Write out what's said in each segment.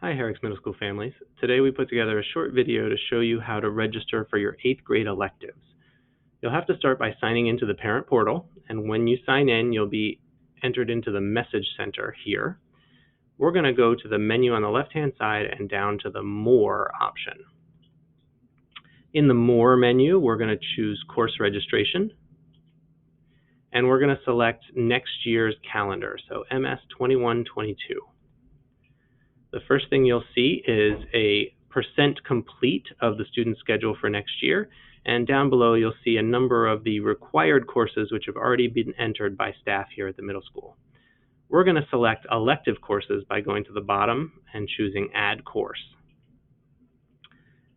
Hi Herricks Middle School families. Today we put together a short video to show you how to register for your 8th grade electives. You'll have to start by signing into the parent portal, and when you sign in, you'll be entered into the message center here. We're going to go to the menu on the left-hand side and down to the More option. In the More menu, we're going to choose Course Registration, and we're going to select next year's calendar, so MS 21-22. The first thing you'll see is a % complete of the student schedule for next year, and down below you'll see a number of the required courses which have already been entered by staff here at the middle school. We're going to select elective courses by going to the bottom and choosing Add Course.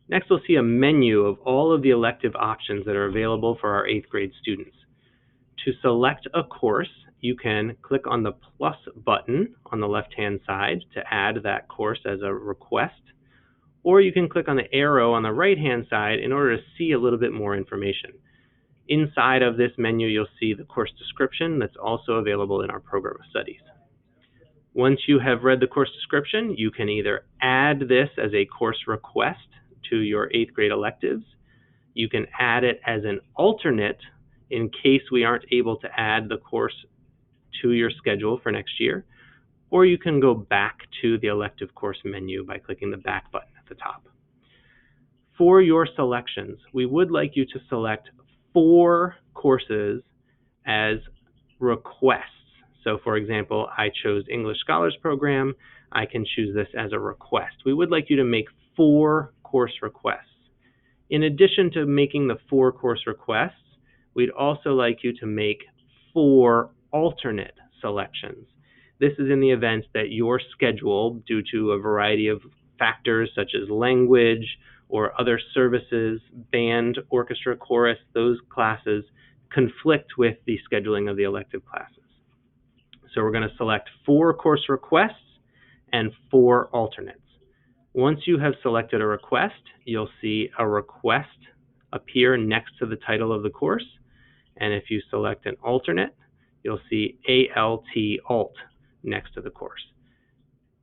Next, we'll see a menu of all of the elective options that are available for our 8th grade students. To select a course, you can click on the plus button on the left-hand side to add that course as a request, or you can click on the arrow on the right-hand side in order to see a little bit more information. Inside of this menu, you'll see the course description that's also available in our program of studies. Once you have read the course description, you can either add this as a course request to your 8th grade electives. You can add it as an alternate in case we aren't able to add the course to your schedule for next year, or you can go back to the elective course menu by clicking the back button at the top. For your selections, we would like you to select 4 courses as requests. So for example, I chose English Scholars Program. I can choose this as a request. We would like you to make 4 course requests. In addition to making the 4 course requests, we'd also like you to make 4 alternate selections. This is in the event that your schedule, due to a variety of factors such as language or other services, band, orchestra, chorus, those classes conflict with the scheduling of the elective classes. So we're going to select 4 course requests and 4 alternates. Once you have selected a request, you'll see a request appear next to the title of the course. And if you select an alternate, you'll see ALT next to the course.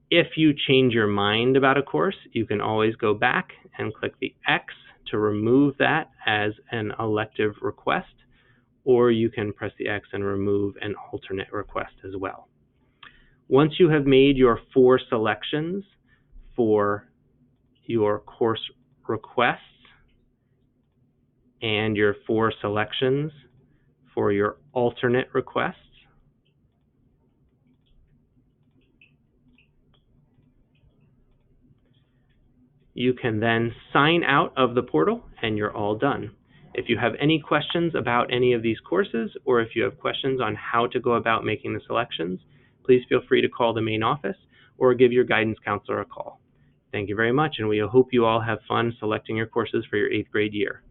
If you change your mind about a course, you can always go back and click the X to remove that as an elective request, or you can press the X and remove an alternate request as well. Once you have made your 4 selections for your course requests and your 4 selections for your alternate requests, you can then sign out of the portal and you're all done. If you have any questions about any of these courses, or if you have questions on how to go about making the selections, please feel free to call the main office or give your guidance counselor a call. Thank you very much, and we hope you all have fun selecting your courses for your 8th grade year.